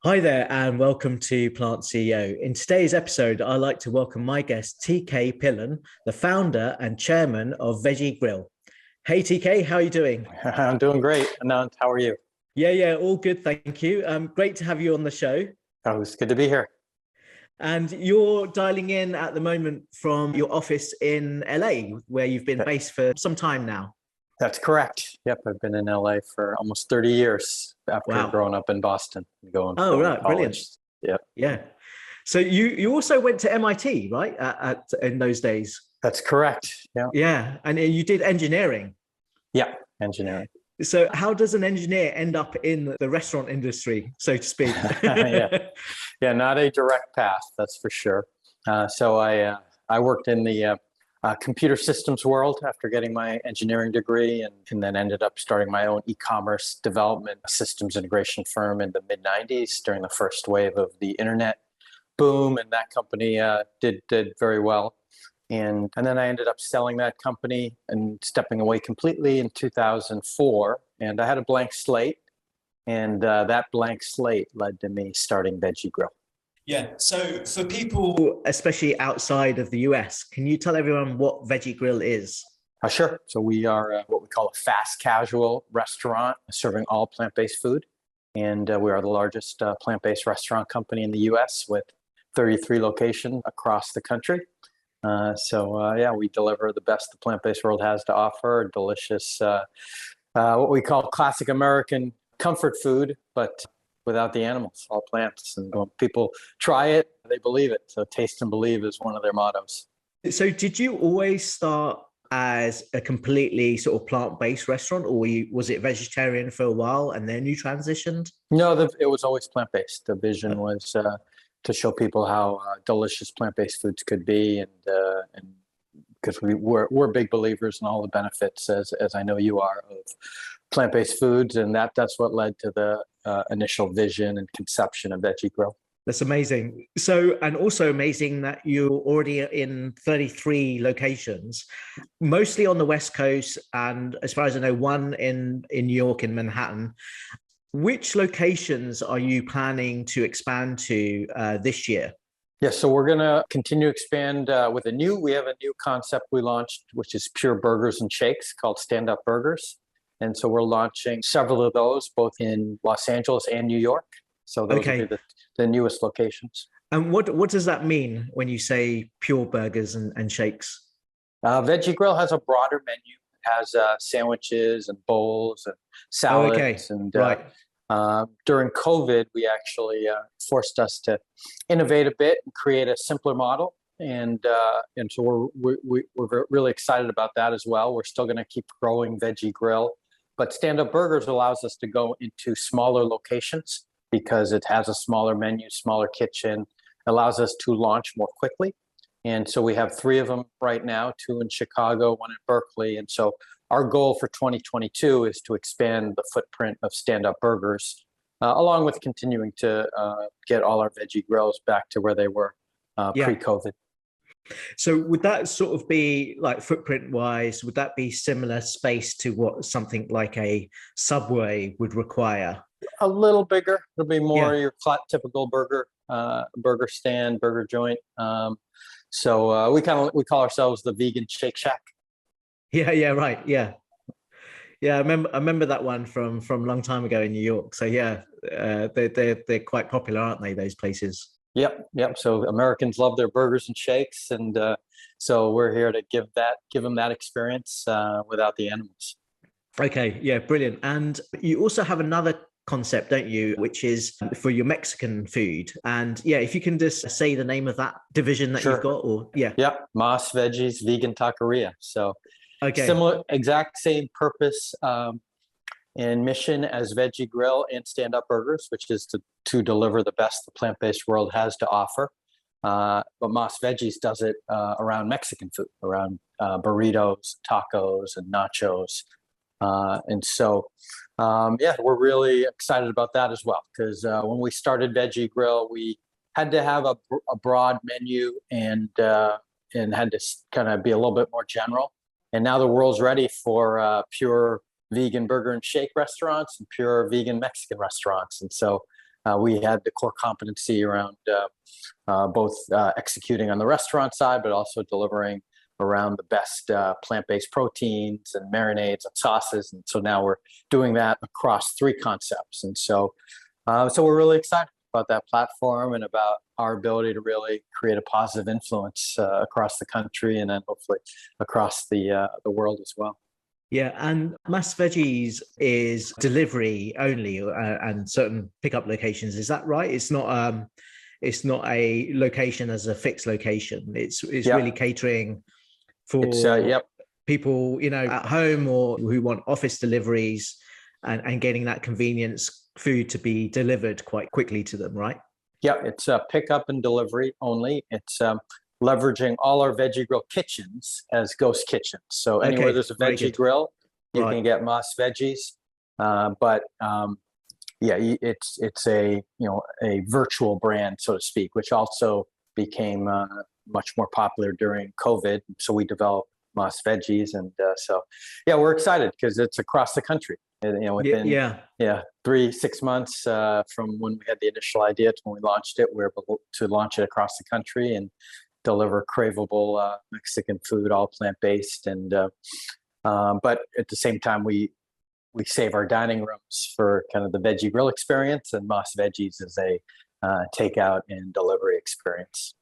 Hi there, and welcome to Plant CEO. In today's episode, I'd like to welcome my guest, TK Pillan, the founder and chairman of Veggie Grill. Hey, TK, how are you doing? I'm doing great. Anand, how are you? Yeah, all good, thank you. Great to have you on the show. Oh, it's good to be here. And you're dialing in at the moment from your office in LA, where you've been That- based for some time now. That's correct. Yep, I've been in LA for almost 30 years after Wow. growing up in Boston and Oh, going to right, brilliant. college. Yep, Yeah. So you also went to MIT, right? In those days. that's correct. Yeah, Yeah, and you did engineering. yeah, engineering. So, how does an engineer end up in the restaurant industry, so to speak? Yeah, yeah, not a direct path, that's for sure. So I worked in the computer systems world after getting my engineering degree, and then ended up starting my own e-commerce development systems integration firm in the mid 90s during the first wave of the internet boom, and that company did very well. And then I ended up selling that company and stepping away completely in 2004. And I had a blank slate, and that blank slate led to me starting Veggie Grill. Yeah. So, for people, especially outside of the US, can you tell everyone what Veggie Grill is? Sure. So we are what we call a fast casual restaurant serving all plant-based food. And we are the largest plant-based restaurant company in the US with 33 locations across the country. Yeah, we deliver the best the plant-based world has to offer, delicious, what we call classic American comfort food, but without the animals, all plants. And when people try it, they believe it. So taste and believe is one of their mottos. So, did you always start as a completely sort of plant-based restaurant, or was it vegetarian for a while and then you transitioned? No, it was always plant-based. The vision was to show people how delicious plant-based foods could be, and because we're big believers in all the benefits, as I know you are, of plant-based foods, and that's what led to the initial vision and conception of Veggie Grill. That's amazing. So, and also amazing that you're already in 33 locations, mostly on the West Coast, and as far as I know, one in New York, in Manhattan. Which locations are you planning to expand to this year? Yeah, so we're going to continue to expand we have a new concept we launched, which is pure burgers and shakes called Standup Burgers. And so we're launching several of those, both in Los Angeles and New York. So those will be the newest locations. And what does that mean when you say pure burgers and shakes? Veggie Grill has a broader menu. It has sandwiches and bowls and salads. Oh, okay. And Right. during COVID, we actually forced us to innovate a bit and create a simpler model. And so we're really excited about that as well. We're still going to keep growing Veggie Grill, but Stand-Up Burgers allows us to go into smaller locations because it has a smaller menu, smaller kitchen, allows us to launch more quickly. And so we have 3 of them right now, 2 in Chicago, 1 in Berkeley. And so our goal for 2022 is to expand the footprint of Stand-Up Burgers, along with continuing to get all our Veggie Grills back to where they were pre-COVID. So would that sort of be like footprint wise, would that be similar space to what something like a Subway would require? A little bigger. It'll be more Yeah. your typical burger stand, burger joint. So we call ourselves the Vegan Shake Shack. Yeah, right. Yeah, I remember that one from a long time ago in New York. So yeah, they're quite popular, aren't they, those places? Yep. So Americans love their burgers and shakes, and so we're here to give them that experience without the animals. Okay, yeah, brilliant. And you also have another concept, don't you, which is for your Mexican food. And yeah, if you can just say the name of that division that you've Sure. got, or yeah. Yep, Más Veggies Vegan Taqueria. So Okay. similar, exact same purpose and mission as Veggie Grill and Stand Up Burgers, which is to deliver the best the plant-based world has to offer. But Más Veggies does it around Mexican food, around burritos, tacos, and nachos. Yeah, we're really excited about that as well, because when we started Veggie Grill, we had to have a broad menu and had to kind of be a little bit more general. And now the world's ready for pure vegan burger and shake restaurants and pure vegan Mexican restaurants. And so we had the core competency around both executing on the restaurant side, but also delivering around the best plant-based proteins and marinades and sauces. And so now we're doing that across 3 concepts. And so we're really excited about that platform and about our ability to really create a positive influence across the country and then hopefully across the world as well. Yeah, and Más Veggies is delivery only and certain pickup locations. Is that right? It's not a location as a fixed location. It's really catering for people, at home or who want office deliveries and getting that convenience food to be delivered quite quickly to them, right? Yeah, it's pickup and delivery only. It's leveraging all our Veggie Grill kitchens as ghost kitchens. So anywhere there's a Veggie Grill, you can get Más Veggies. It's a virtual brand, so to speak, which also became much more popular during COVID. So we developed Más Veggies, and we're excited because it's across the country. Within 3-6 months from when we had the initial idea to when we launched it, we were able to launch it across the country and deliver craveable Mexican food, all plant-based. And but at the same time, we save our dining rooms for kind of the Veggie Grill experience, and Más Veggies is a takeout and delivery experience.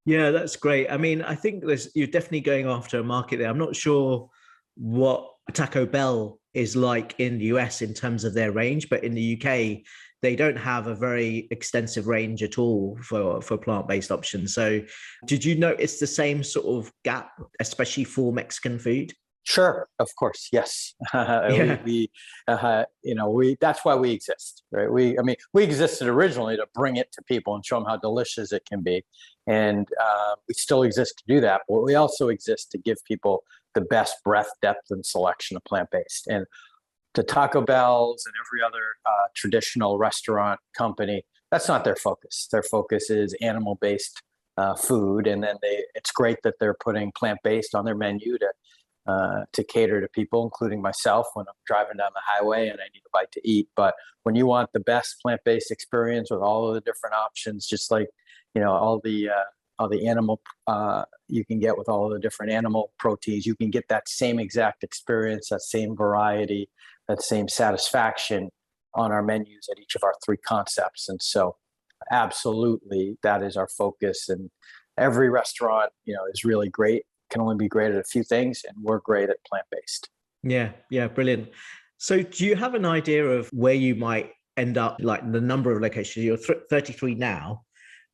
Yeah, that's great. I mean, I think you're definitely going after a market there. I'm not sure what Taco Bell is like in the US in terms of their range, but in the UK, they don't have a very extensive range at all for plant-based options. So did you notice the same sort of gap, especially for Mexican food? Sure, of course, yes. That's why we exist, right? We existed originally to bring it to people and show them how delicious it can be, and we still exist to do that. But we also exist to give people the best breadth, depth, and selection of plant-based. And the Taco Bells and every other traditional restaurant company, that's not their focus. Their focus is animal-based food, and then it's great that they're putting plant-based on their menu to cater to people, including myself, when I'm driving down the highway and I need a bite to eat. But when you want the best plant-based experience with all of the different options, just like all the animal you can get with all of the different animal proteins, you can get that same exact experience, that same variety, that same satisfaction on our menus at each of our 3 concepts. And so absolutely, that is our focus. And every restaurant is really great, can only be great at a few things, and we're great at plant-based. Yeah, brilliant. So do you have an idea of where you might end up, like the number of locations? You're 33 now.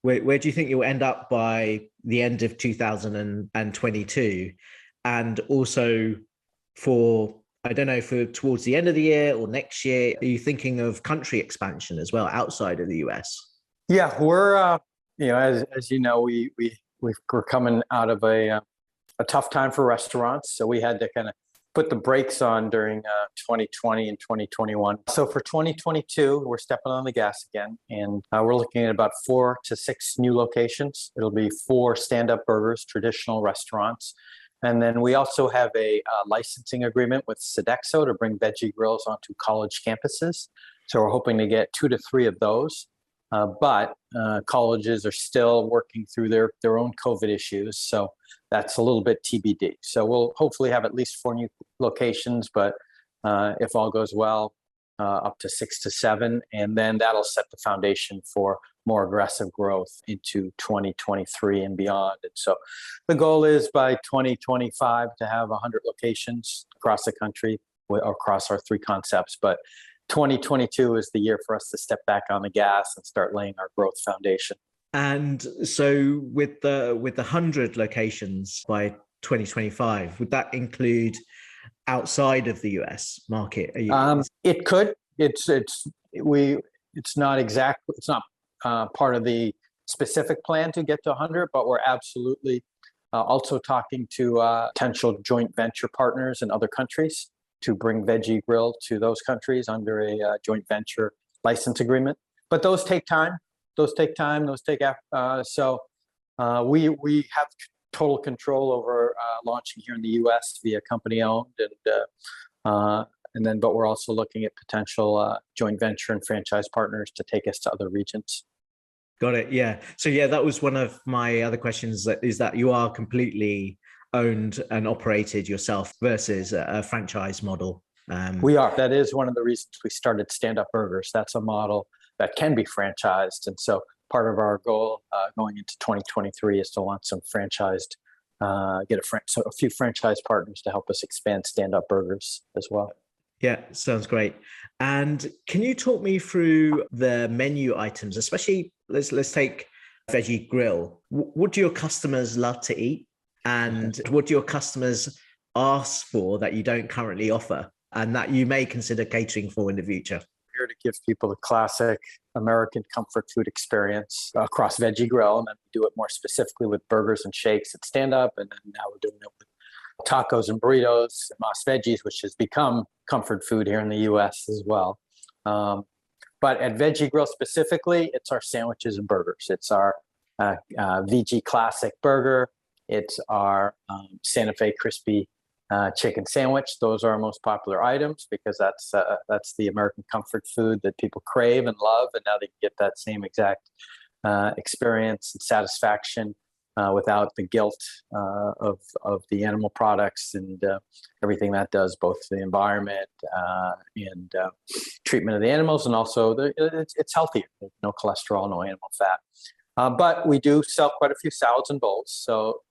Where do you think you'll end up by the end of 2022? And also for towards the end of the year or next year, are you thinking of country expansion as well outside of the US? Yeah, we're, as you know, we're coming out of a tough time for restaurants. So we had to kind of put the brakes on during 2020 and 2021. So for 2022, we're stepping on the gas again, and we're looking at about 4 to 6 new locations. It'll be 4 stand-up burgers, traditional restaurants. And then we also have a licensing agreement with Sodexo to bring Veggie Grills onto college campuses. So we're hoping to get 2 to 3 of those. But colleges are still working through their own COVID issues. So that's a little bit TBD. So we'll hopefully have at least 4 new locations, but if all goes well, up to 6 to 7. And then that'll set the foundation for more aggressive growth into 2023 and beyond. And so the goal is by 2025 to have 100 locations across the country across our 3 concepts. But 2022 is the year for us to step back on the gas and start laying our growth foundation. And so with the 100 locations by 2025, would that include outside of the US market? It could. It's not exact. It's not part of the specific plan to get to 100, but we're absolutely also talking to potential joint venture partners in other countries to bring Veggie Grill to those countries under a joint venture license agreement. But those take time. So we have total control over launching here in the U.S. via company owned, and but we're also looking at potential joint venture and franchise partners to take us to other regions. Got it. Yeah. So yeah, that was one of my other questions, is that you are completely owned and operated yourself versus a franchise model. We are. That is one of the reasons we started Standup Burgers. That's a model that can be franchised. And so part of our goal going into 2023 is to launch some franchised, so a few franchise partners to help us expand Standup Burgers as well. Yeah, sounds great. And can you talk me through the menu items, especially let's take Veggie Grill. What do your customers love to eat, and what do your customers ask for that you don't currently offer and that you may consider catering for in the future? We're here to give people the classic American comfort food experience across Veggie Grill, and then we do it more specifically with burgers and shakes at Standup, and then now we're doing it with tacos and burritos, and Más Veggies, which has become comfort food here in the U.S. as well. But at Veggie Grill specifically, it's our sandwiches and burgers. It's our VG Classic Burger. It's our Santa Fe Crispy Chicken Sandwich. Those are our most popular items because that's the American comfort food that people crave and love, and now they can get that same exact experience and satisfaction without the guilt of the animal products and everything that does, both the environment and treatment of the animals, and also it's healthier. There's no cholesterol, no animal fat. But we do sell quite a few salads and bowls. So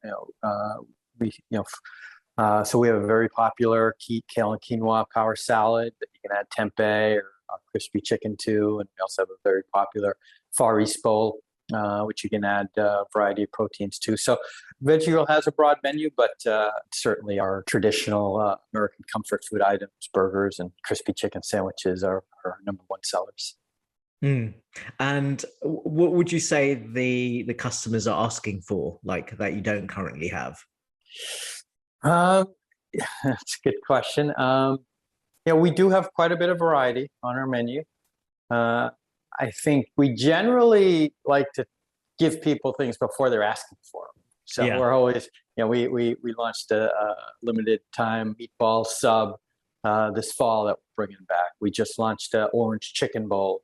so we have a very popular kale and quinoa power salad that you can add tempeh or crispy chicken to, and we also have a very popular Far East bowl, which you can add a variety of proteins to. So Veggie Grill has a broad menu, but certainly our traditional American comfort food items, burgers and crispy chicken sandwiches are our number one sellers. And what would you say the customers are asking for, like that you don't currently have? That's a good question. We do have quite a bit of variety on our menu. I think we generally like to give people things before they're asking for them. So we're always, we launched a limited time meatball sub this fall that we're bringing back. We just launched an orange chicken bowl.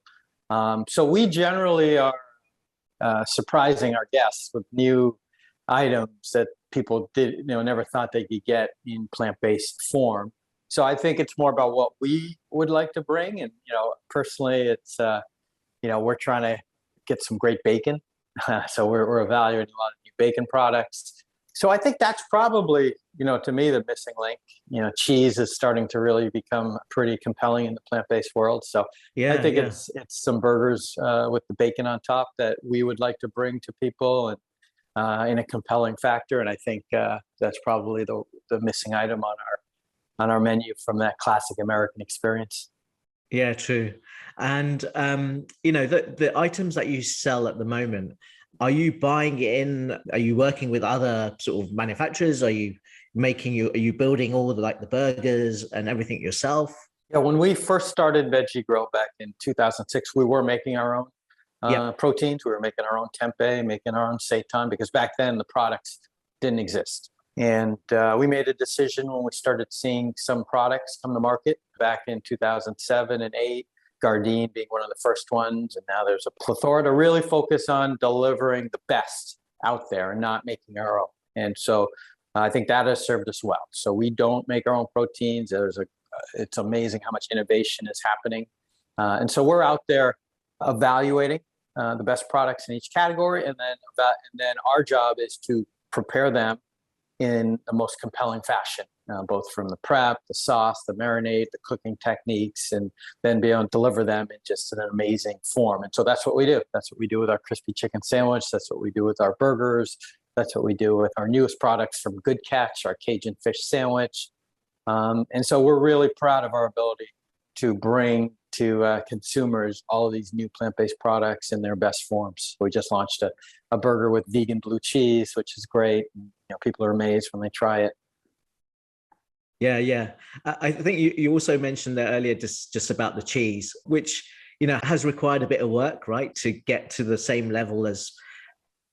So we generally are surprising our guests with new items that people never thought they could get in plant-based form. So I think it's more about what we would like to bring. And, personally, it's, we're trying to get some great bacon. So we're evaluating a lot of new bacon products. So I think that's probably, to me, the missing link. Cheese is starting to really become pretty compelling in the plant-based world. So I think it's some burgers with the bacon on top that we would like to bring to people, and in a compelling factor. And I think that's probably the missing item on our menu from that classic American experience. Yeah, true. And the items that you sell at the moment, are you buying it in? Are you working with other sort of manufacturers? Are you building all the burgers and everything yourself? Yeah, when we first started Veggie Grill back in 2006, we were making our own proteins. We were making our own tempeh, making our own seitan, because back then the products didn't exist. And we made a decision when we started seeing some products come to market back in 2007 and 2008, Gardein being one of the first ones, and now there's a plethora, to really focus on delivering the best out there and not making our own. And so I think that has served us well. So we don't make our own proteins. It's amazing how much innovation is happening. And so we're out there evaluating the best products in each category, and then our job is to prepare them in the most compelling fashion, both from the prep, the sauce, the marinade, the cooking techniques, and then be able to deliver them in just an amazing form. And so that's what we do. That's what we do with our crispy chicken sandwich. That's what we do with our burgers. That's what we do with our newest products from Good Catch, our Cajun fish sandwich. And so we're really proud of our ability to bring to consumers all of these new plant-based products in their best forms. We just launched a burger with vegan blue cheese, which is great. People are amazed when they try it. Yeah. I think you also mentioned that earlier, just about the cheese, which, has required a bit of work, right, to get to the same level as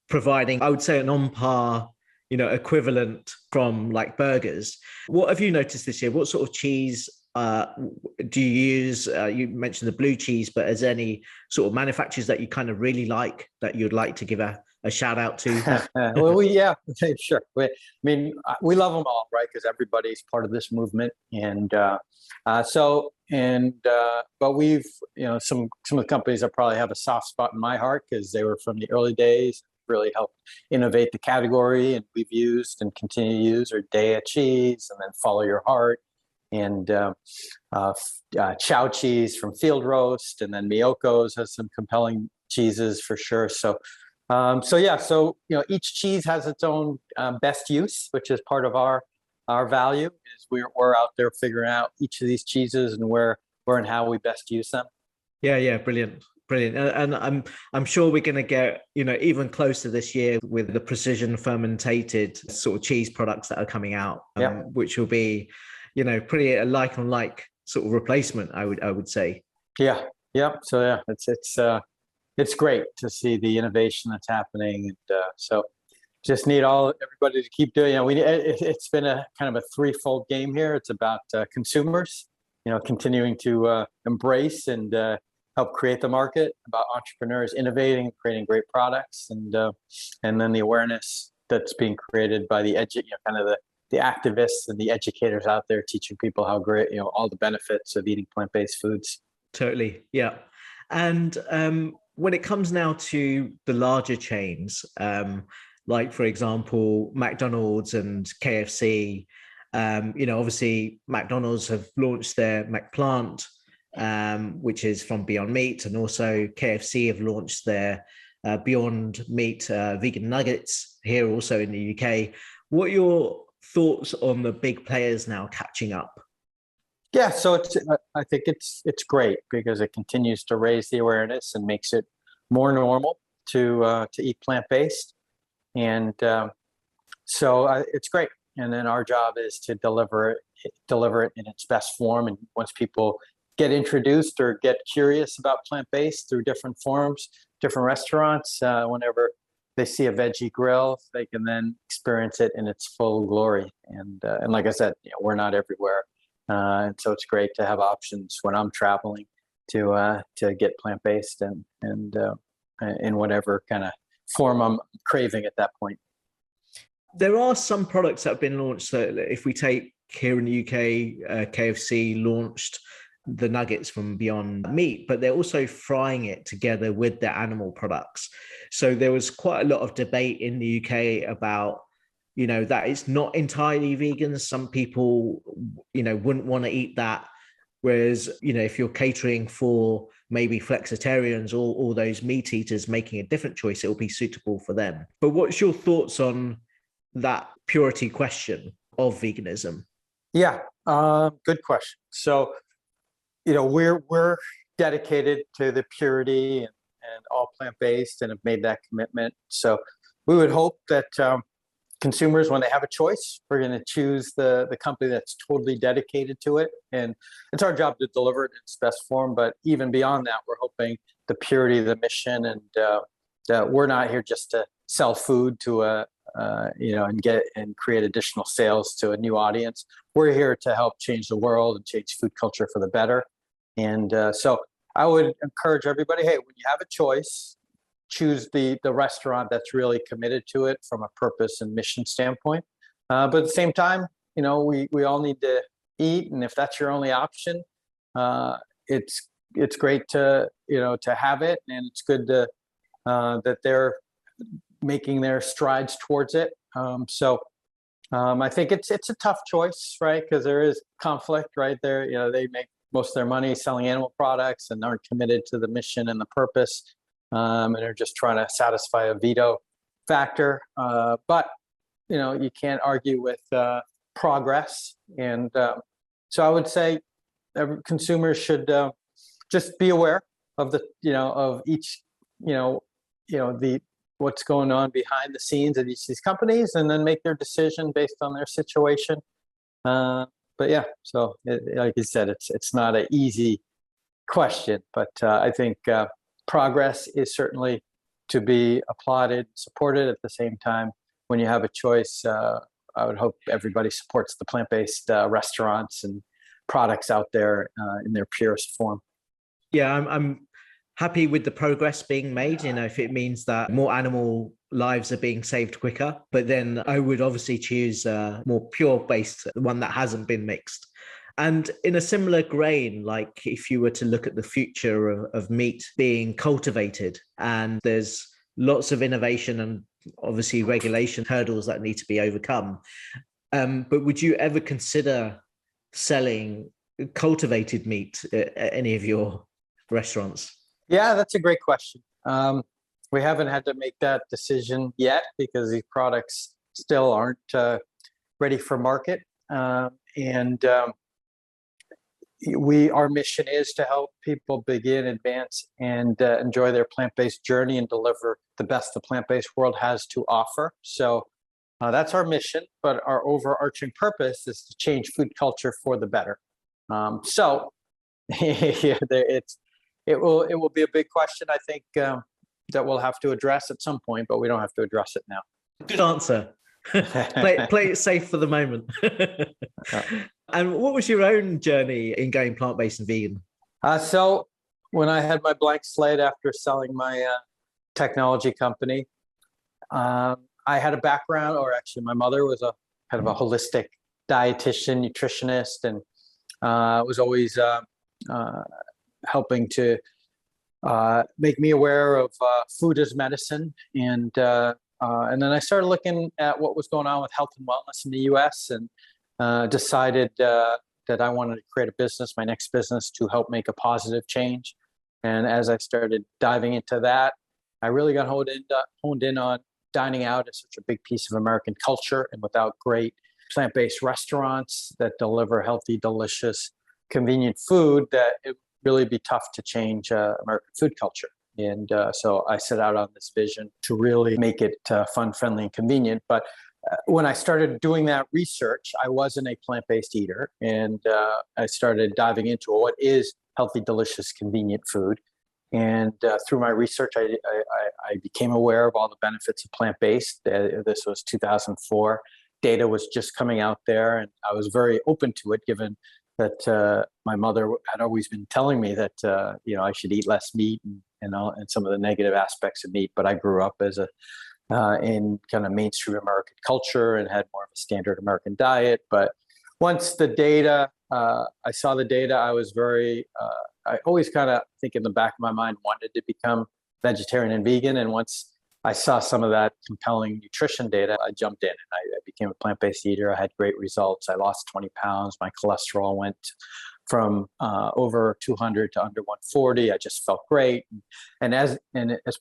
providing, I would say, an on par, equivalent from like burgers. What have you noticed this year? What sort of cheese do you use, you mentioned the blue cheese, but is there any sort of manufacturers that you kind of really like that you'd like to give a shout out to? Well, yeah, sure. I mean, we love them all, right? Because everybody's part of this movement, and but we've, some of the companies that probably have a soft spot in my heart because they were from the early days, really helped innovate the category, and we've used and continue to use are Daya Cheese, and then Follow Your Heart, and Chow Cheese from Field Roast, and then Miyoko's has some compelling cheeses for sure. So each cheese has its own best use, which is part of our value. Is we're out there figuring out each of these cheeses and where and how we best use them. Yeah, brilliant. And I'm sure we're going to get, even closer this year with the precision fermented sort of cheese products that are coming out, which will be, pretty a like on like sort of replacement, I would say. Yeah. So yeah, it's great to see the innovation that's happening, and so just need everybody to keep doing it. It's been a kind of a threefold game here. It's about consumers, continuing to embrace and help create the market, about entrepreneurs innovating, creating great products, and then the awareness that's being created by the the activists and the educators out there teaching people how great, all the benefits of eating plant-based foods. Totally. Yeah. And when it comes now to the larger chains, like, for example, McDonald's and KFC, obviously McDonald's have launched their McPlant, which is from Beyond Meat, and also KFC have launched their Beyond Meat vegan nuggets here also in the UK. What are your thoughts on the big players now catching up? Yeah, so I think it's great because it continues to raise the awareness and makes it more normal to eat plant-based, and so it's great. And then our job is to deliver it in its best form. And once people get introduced or get curious about plant-based through different forms, different restaurants, whenever they see a Veggie Grill, they can then experience it in its full glory. And like I said, we're not everywhere. And so it's great to have options when I'm traveling to get plant-based and in whatever kind of form I'm craving at that point. There are some products that have been launched. So if we take here in the UK, KFC launched the nuggets from Beyond Meat, but they're also frying it together with their animal products. So there was quite a lot of debate in the UK about, that it's not entirely vegan. Some people, wouldn't want to eat that. Whereas, if you're catering for maybe flexitarians or all those meat eaters making a different choice, it will be suitable for them. But what's your thoughts on that purity question of veganism? Yeah, good question. So, we're dedicated to the purity and all plant-based and have made that commitment. So we would hope that consumers, when they have a choice, we're going to choose the company that's totally dedicated to it. And it's our job to deliver it in its best form. But even beyond that, we're hoping the purity of the mission, and that we're not here just to sell food to and create additional sales to a new audience. We're here to help change the world and change food culture for the better. And so I would encourage everybody, hey, when you have a choice, choose the restaurant that's really committed to it from a purpose and mission standpoint. But at the same time, we all need to eat, and if that's your only option, it's great to have it, and it's good to that they're making their strides towards it. I think it's a tough choice, right? Because there is conflict, right? There, they make most of their money selling animal products and aren't committed to the mission and the purpose, and they're just trying to satisfy a veto factor. But you can't argue with progress, and so I would say consumers should just be aware of of each what's going on behind the scenes at each of these companies, and then make their decision based on their situation. But yeah, so like you said, it's not an easy question, but I think progress is certainly to be applauded, supported. At the same time, when you have a choice, I would hope everybody supports the plant-based restaurants and products out there in their purest form. Yeah, I'm happy with the progress being made, if it means that more animal lives are being saved quicker. But then I would obviously choose a more pure-based one that hasn't been mixed. And in a similar grain, like if you were to look at the future of meat being cultivated, and there's lots of innovation and obviously regulation hurdles that need to be overcome. But would you ever consider selling cultivated meat at any of your restaurants? Yeah, that's a great question. We haven't had to make that decision yet because these products still aren't ready for market. Our mission is to help people begin, advance, and enjoy their plant-based journey and deliver the best the plant-based world has to offer. So that's our mission, but our overarching purpose is to change food culture for the better. It will be a big question, I think, that we'll have to address at some point, but we don't have to address it now. Good answer. play it safe for the moment. And what was your own journey in going plant-based and vegan? So when I had my blank slate after selling my technology company, I had a background, or actually my mother was a kind of a holistic dietitian, nutritionist, and was always helping to make me aware of food as medicine. And then I started looking at what was going on with health and wellness in the US, and decided that I wanted to create a business, my next business, to help make a positive change. And as I started diving into that, I really got honed in on dining out as such a big piece of American culture. And without great plant-based restaurants that deliver healthy, delicious, convenient food, that it would really be tough to change American food culture. And so I set out on this vision to really make it fun, friendly, and convenient. But when I started doing that research, I wasn't a plant-based eater. And I started diving into what is healthy, delicious, convenient food. And through my research, I became aware of all the benefits of plant-based. This was 2004. Data was just coming out there, and I was very open to it, given that my mother had always been telling me that I should eat less meat and some of the negative aspects of meat. But I grew up as in kind of mainstream American culture and had more of a standard American diet. But once the data, I saw the data, I was I always kind of think in the back of my mind wanted to become vegetarian and vegan. And once I saw some of that compelling nutrition data, I jumped in and I became a plant-based eater. I had great results. I lost 20 pounds. My cholesterol went from over 200 to under 140. I just felt great. And as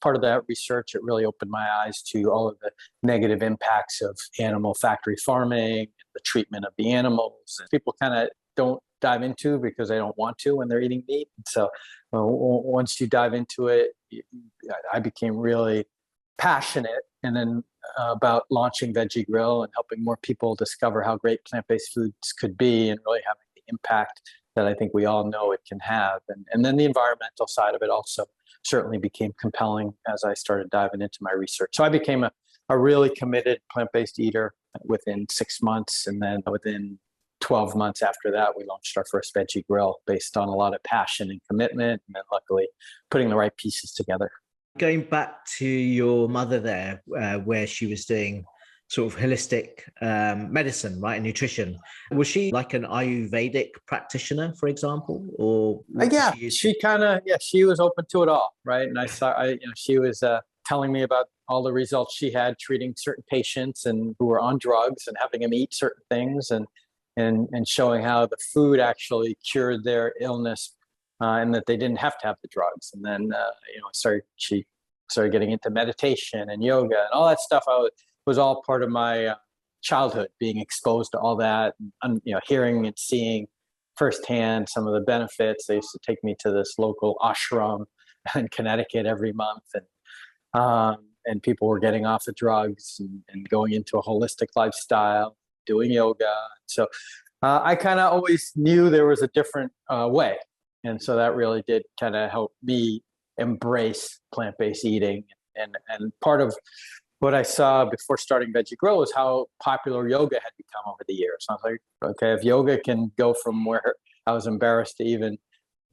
part of that research, it really opened my eyes to all of the negative impacts of animal factory farming, the treatment of the animals. And people kind of don't dive into because they don't want to when they're eating meat. And so once you dive into it, I became really passionate, and then about launching Veggie Grill and helping more people discover how great plant-based foods could be, and really having the impact that I think we all know it can have. And then the environmental side of it also certainly became compelling as I started diving into my research. So I became a really committed plant-based eater within 6 months, and then within 12 months after that, we launched our first Veggie Grill based on a lot of passion and commitment, and then luckily putting the right pieces together. Going back to your mother there, where she was doing sort of holistic medicine, right, and nutrition, was she like an Ayurvedic practitioner, for example, or she was open to it all, right? And I saw, she was telling me about all the results she had treating certain patients and who were on drugs, and having them eat certain things, and showing how the food actually cured their illness. And that they didn't have to have the drugs. And then, she started getting into meditation and yoga and all that stuff. Was all part of my childhood, being exposed to all that, and hearing and seeing firsthand some of the benefits. They used to take me to this local ashram in Connecticut every month, and people were getting off the drugs and going into a holistic lifestyle, doing yoga. So I kind of always knew there was a different way. And so that really did kind of help me embrace plant-based eating. And part of what I saw before starting Veggie Grill was how popular yoga had become over the years. So I was like, okay, if yoga can go from where I was embarrassed to even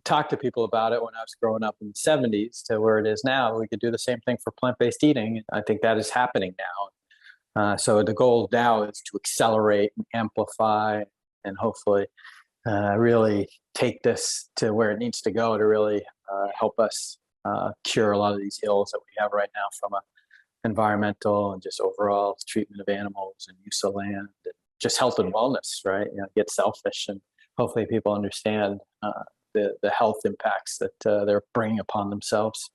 talk to people about it when I was growing up in the 70s to where it is now. We could do the same thing for plant-based eating. I think that is happening now. So the goal now is to accelerate and amplify and hopefully really take this to where it needs to go to really help us cure a lot of these ills that we have right now from a environmental and just overall treatment of animals and use of land and just health and wellness, right? Get selfish, and hopefully people understand the health impacts that they're bringing upon themselves.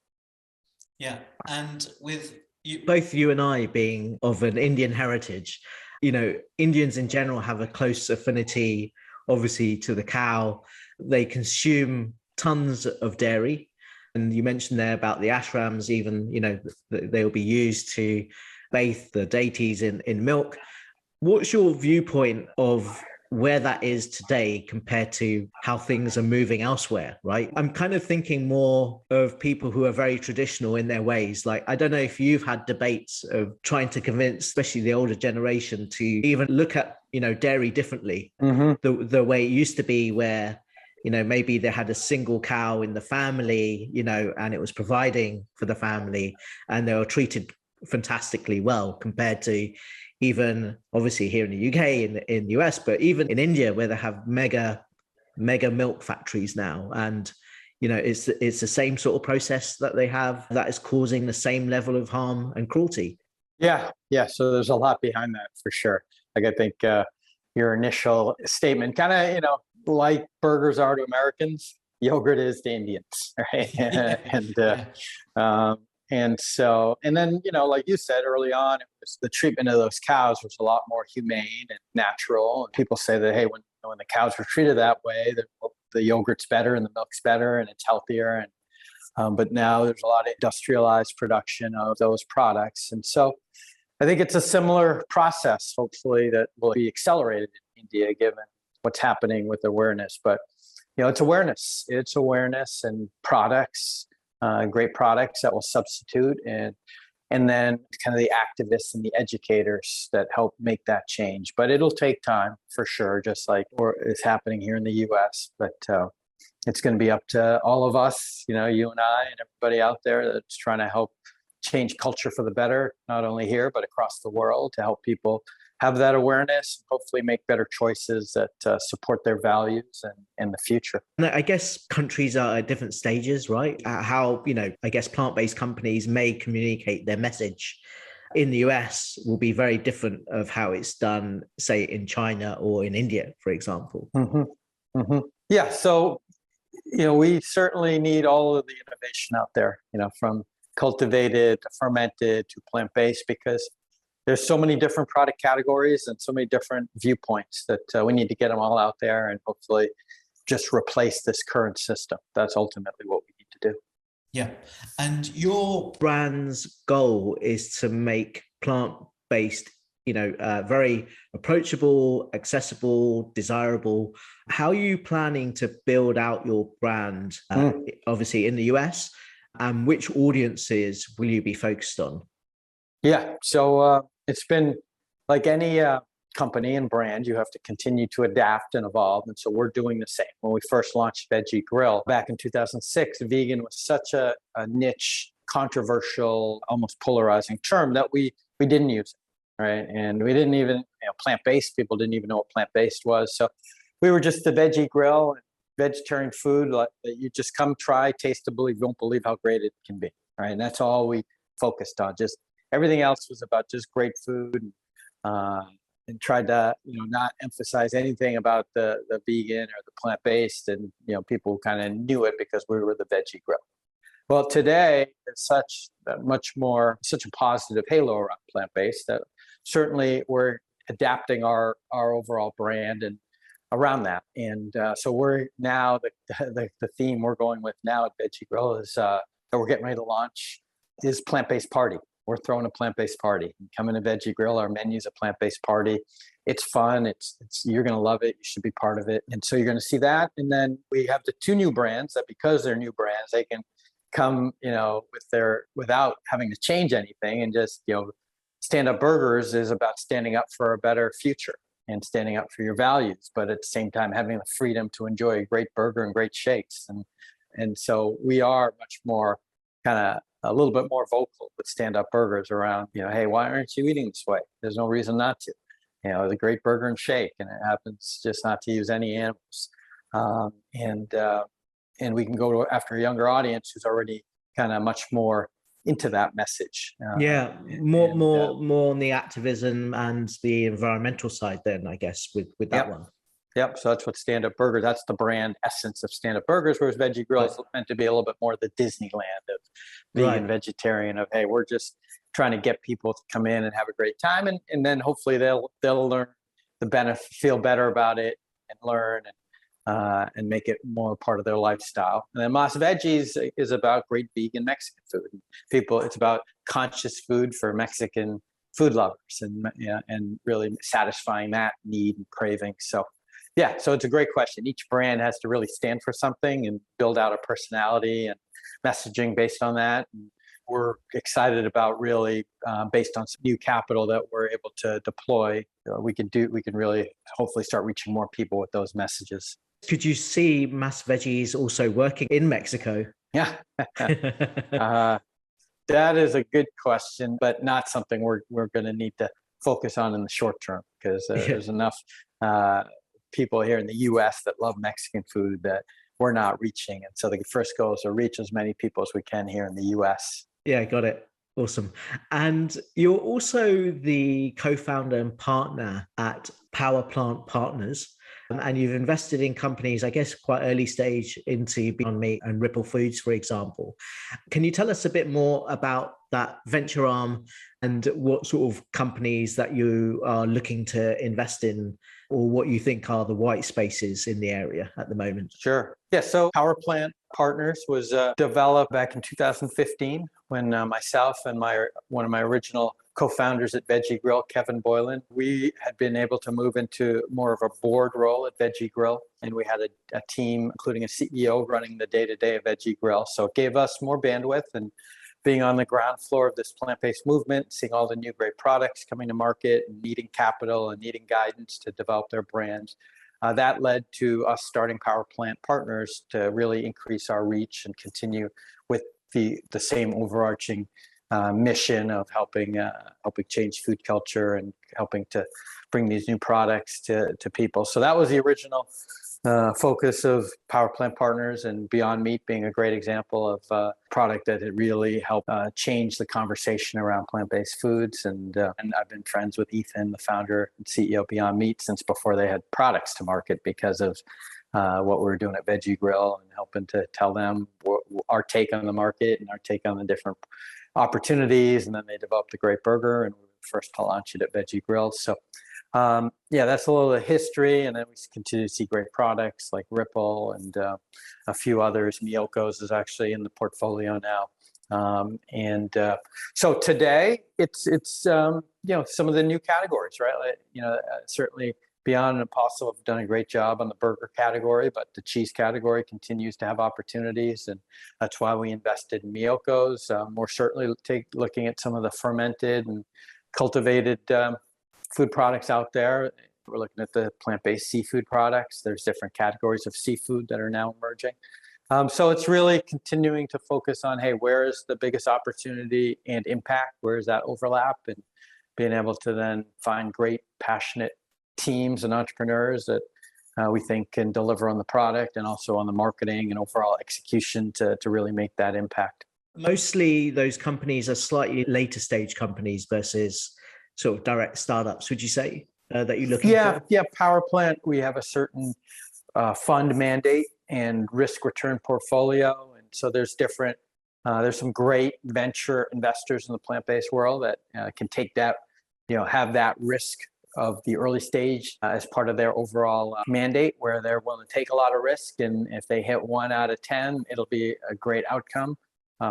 Yeah, and with you, both you and I being of an Indian heritage, Indians in general have a close affinity, obviously, to the cow. They consume tons of dairy. And you mentioned there about the ashrams, even, they'll be used to bathe the deities in milk. What's your viewpoint of where that is today compared to how things are moving elsewhere, right? I'm kind of thinking more of people who are very traditional in their ways. Like, I don't know if you've had debates of trying to convince, especially the older generation, to even look at, dairy differently. Mm-hmm. The way it used to be where, maybe they had a single cow in the family, and it was providing for the family and they were treated fantastically well compared to even obviously here in the UK, in the US, but even in India where they have mega milk factories now. And, it's the same sort of process that they have that is causing the same level of harm and cruelty. Yeah. So there's a lot behind that for sure. Like, I think your initial statement kind of, like burgers are to Americans, yogurt is to Indians, right? And then, like you said early on, it was the treatment of those cows was a lot more humane and natural. And people say that, hey, when the cows were treated that way, the yogurt's better and the milk's better and it's healthier. And but now there's a lot of industrialized production of those products. And so I think it's a similar process, hopefully, that will be accelerated in India, given what's happening with awareness. But, it's awareness. It's awareness and products. Great products that will substitute, and then kind of the activists and the educators that help make that change. But it'll take time for sure, just like it's happening here in the US. But it's going to be up to all of us, you and I and everybody out there that's trying to help change culture for the better, not only here, but across the world, to help people have that awareness and hopefully make better choices that support their values and in the future. And I guess countries are at different stages, right? How, I guess plant-based companies may communicate their message in the US will be very different of how it's done, say, in China or in India, for example. Mm-hmm. Mm-hmm. Yeah. So, we certainly need all of the innovation out there, from cultivated to fermented to plant-based, because there's so many different product categories and so many different viewpoints that we need to get them all out there and hopefully just replace this current system. That's ultimately what we need to do. Yeah. And your brand's goal is to make plant-based, very approachable, accessible, desirable. How are you planning to build out your brand, obviously in the US, and which audiences will you be focused on? Yeah. So it's been like any company and brand, you have to continue to adapt and evolve. And so we're doing the same. When we first launched Veggie Grill back in 2006, vegan was such a niche, controversial, almost polarizing term that we didn't use it, right? And we didn't even, plant-based people didn't even know what plant-based was. So we were just the Veggie Grill, vegetarian food that you just come try, taste to believe, won't believe how great it can be, right? And that's all we focused on. Just everything else was about just great food, and tried to, not emphasize anything about the vegan or the plant-based. And, people kind of knew it because we were the Veggie Grill. Well, today it's such a positive halo around plant-based that certainly we're adapting our overall brand and around that. And so we're now, the theme we're going with now at Veggie Grill is that we're getting ready to launch is plant-based party. We're throwing a plant-based party. Come to Veggie Grill, our menu's a plant-based party. It's fun. It's you're going to love it. You should be part of it. And so you're going to see that. And then we have the two new brands that, because they're new brands, they can come, without having to change anything. And just, Stand Up Burgers is about standing up for a better future. and standing up for your values, but at the same time having the freedom to enjoy a great burger and great shakes. And so we are much more kind of a little bit more vocal with Stand Up Burgers around, hey, why aren't you eating this way? There's no reason not to. The great burger and shake, and it happens just not to use any animals. And we can go after a younger audience who's already kind of much more into that message. More on the activism and the environmental side then, I guess, with that one. Yep. So that's what Stand Up Burgers, that's the brand essence of Stand Up Burgers, whereas Veggie Grill is meant to be a little bit more the Disneyland of vegan, vegetarian, of, hey, we're just trying to get people to come in and have a great time. And then hopefully they'll learn the benefit, feel better about it, and learn and make it more part of their lifestyle. And then Más Veggies is about great vegan Mexican food. It's about conscious food for Mexican food lovers, and really satisfying that need and craving. So it's a great question. Each brand has to really stand for something and build out a personality and messaging based on that. And we're excited about really, based on some new capital that we're able to deploy, we can really hopefully start reaching more people with those messages. Could you see Más Veggies also working in Mexico? Yeah. That is a good question, but not something we're going to need to focus on in the short term, because there's enough people here in the U.S. that love Mexican food that we're not reaching. And so the first goal is to reach as many people as we can here in the U.S. Yeah, got it. Awesome. And you're also the co-founder and partner at Power Plant Partners. And you've invested in companies, I guess, quite early stage into Beyond Meat and Ripple Foods, for example. Can you tell us a bit more about that venture arm and what sort of companies that you are looking to invest in, or what you think are the white spaces in the area at the moment? Sure. Yeah. So Power Plant Partners was developed back in 2015 when myself and one of my original co-founders at Veggie Grill, Kevin Boylan, we had been able to move into more of a board role at Veggie Grill. And we had a team, including a CEO, running the day-to-day of Veggie Grill. So it gave us more bandwidth, and being on the ground floor of this plant-based movement, seeing all the new great products coming to market, and needing capital and needing guidance to develop their brands. That led to us starting Power Plant Partners to really increase our reach and continue with the same overarching mission of helping change food culture and helping to bring these new products to people. So that was the original focus of Power Plant Partners, and Beyond Meat being a great example of a product that had really helped change the conversation around plant-based foods. And I've been friends with Ethan, the founder and CEO of Beyond Meat, since before they had products to market, because of what we were doing at Veggie Grill and helping to tell them our take on the market and our take on the different opportunities. And then they developed a great burger, and we were the first to launch it at Veggie Grill. So that's a little of the history. And then we continue to see great products like Ripple and a few others. Miyoko's is actually in the portfolio now. So today it's some of the new categories, right? Certainly Beyond and Apostle have done a great job on the burger category, but the cheese category continues to have opportunities, and that's why we invested in Miyoko's. We're certainly looking at some of the fermented and cultivated food products out there. We're looking at the plant-based seafood products. There's different categories of seafood that are now emerging. So it's really continuing to focus on, hey, where is the biggest opportunity and impact? Where is that overlap? And being able to then find great, passionate teams and entrepreneurs that we think can deliver on the product and also on the marketing and overall execution to really make that impact. Mostly those companies are slightly later stage companies versus sort of direct startups, would you say, that you're looking for? Yeah. Power Plant, we have a certain fund mandate and risk return portfolio. And so there's some great venture investors in the plant-based world that can take that, have that risk of the early stage as part of their overall mandate, where they're willing to take a lot of risk. And if they hit 1 out of 10, it'll be a great outcome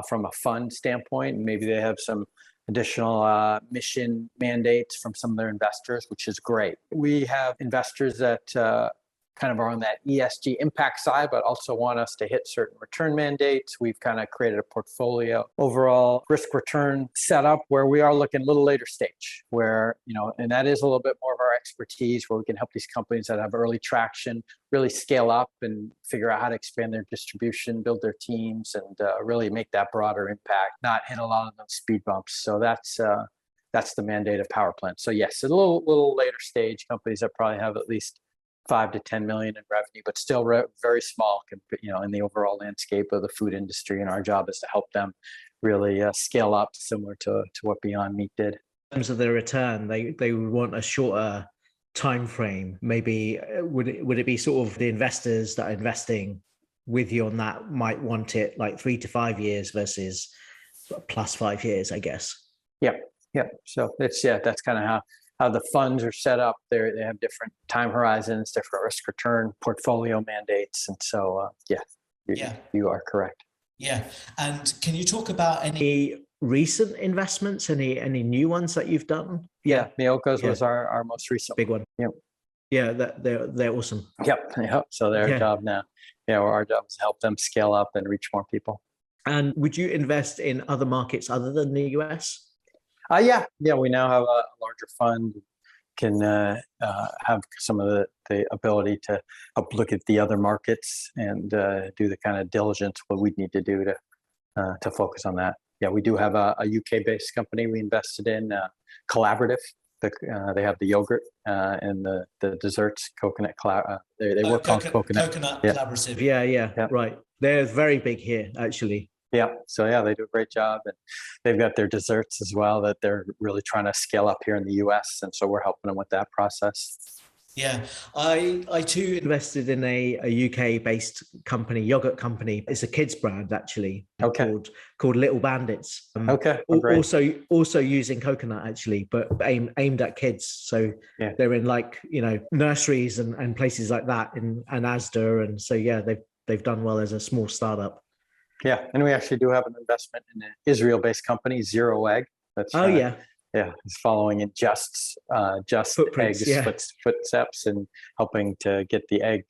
from a fund standpoint. And maybe they have some additional mission mandates from some of their investors, which is great. We have investors that kind of are on that ESG impact side, but also want us to hit certain return mandates. We've kind of created a portfolio overall risk return setup where we are looking a little later stage where, and that is a little bit more of our expertise where we can help these companies that have early traction really scale up and figure out how to expand their distribution, build their teams, and really make that broader impact, not hit a lot of those speed bumps. So that's the mandate of Power Plant. So yes, a little later stage companies that probably have at least 5 to 10 million in revenue, but still very small, in the overall landscape of the food industry. And our job is to help them really scale up similar to what Beyond Meat did. In terms of the return, they would want a shorter time frame. Maybe would it be sort of the investors that are investing with you on that might want it like 3 to 5 years versus plus 5 years, I guess. Yeah. So that's kind of how the funds are set up. They have different time horizons, different risk return portfolio mandates. And so, you are correct. Yeah. And can you talk about any recent investments, any new ones that you've done? Yeah. Miyoko's was our most recent big one. Yep. Yeah, they're awesome. Yep. So their job now, our job is to help them scale up and reach more people. And would you invest in other markets other than the US? Yeah. We now have a larger fund, can have some of the ability to help look at the other markets and do the kind of diligence what we'd need to do to focus on that. Yeah, we do have a UK-based company we invested in, Collaborative. They have the yogurt and the desserts, coconut. They work on coconut. Collaborative. Yeah, right. They're very big here, actually. Yeah. So they do a great job, and they've got their desserts as well that they're really trying to scale up here in the US. And so we're helping them with that process. Yeah. I too invested in a UK based company, yogurt company. It's a kids brand actually. Called Little Bandits. Also using coconut actually, but aimed at kids. So they're in nurseries and places like that in Asda. And so they've done well as a small startup. Yeah, and we actually do have an investment in an Israel-based company, Zero Egg. That's it's following in Just Eggs footsteps and helping to get the egg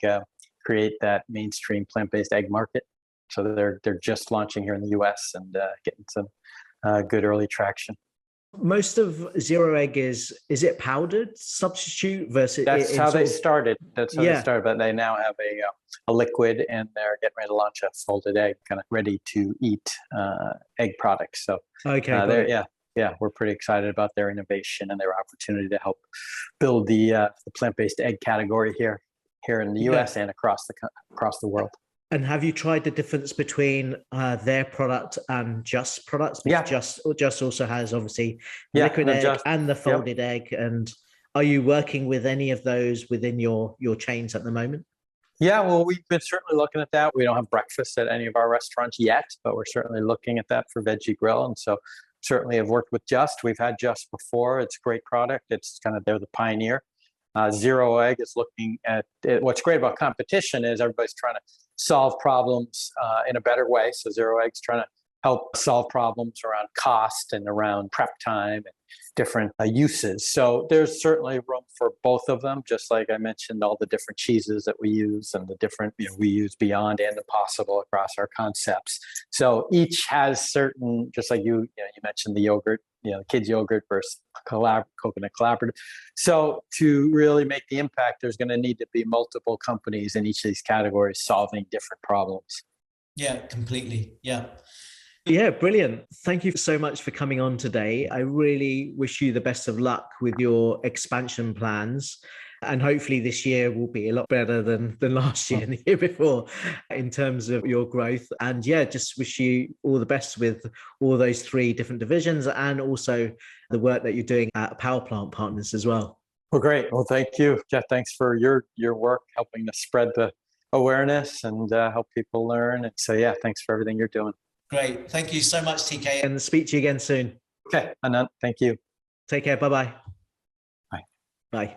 create that mainstream plant-based egg market. So they're just launching here in the US and getting some good early traction. Most of Zero Egg is it powdered substitute versus? That's how they started. They started, but they now have a liquid, and they're getting ready to launch a folded egg, kind of ready to eat egg products. So we're pretty excited about their innovation and their opportunity to help build the plant-based egg category here in the US and across the world. And have you tried the difference between their product and Just products? Because Just also has obviously liquid egg and the folded egg. And are you working with any of those within your chains at the moment? Yeah, well, we've been certainly looking at that. We don't have breakfast at any of our restaurants yet, but we're certainly looking at that for Veggie Grill. And so certainly have worked with Just. We've had Just before. It's a great product. It's kind of, they're the pioneer. Zero Egg is looking at what's great about competition is everybody's trying to solve problems in a better way. So Zero Egg's trying to help solve problems around cost and around prep time and different uses. So there's certainly room for both of them, just like I mentioned, all the different cheeses that we use and the different, we use Beyond and Impossible across our concepts. So each has certain, just like you mentioned the yogurt, kids yogurt versus coconut collaborative. So to really make the impact, there's going to need to be multiple companies in each of these categories solving different problems. Yeah, completely. Yeah. Yeah, brilliant. Thank you so much for coming on today. I really wish you the best of luck with your expansion plans. And hopefully this year will be a lot better than last year and the year before in terms of your growth. And just wish you all the best with all those 3 different divisions and also the work that you're doing at Power Plant Partners as well. Well, great. Well, thank you, Jeff. Thanks for your work helping to spread the awareness and help people learn. And so, thanks for everything you're doing. Great. Thank you so much, TK. And speak to you again soon. Okay, Anant. Thank you. Take care. Bye-bye. Bye. Bye.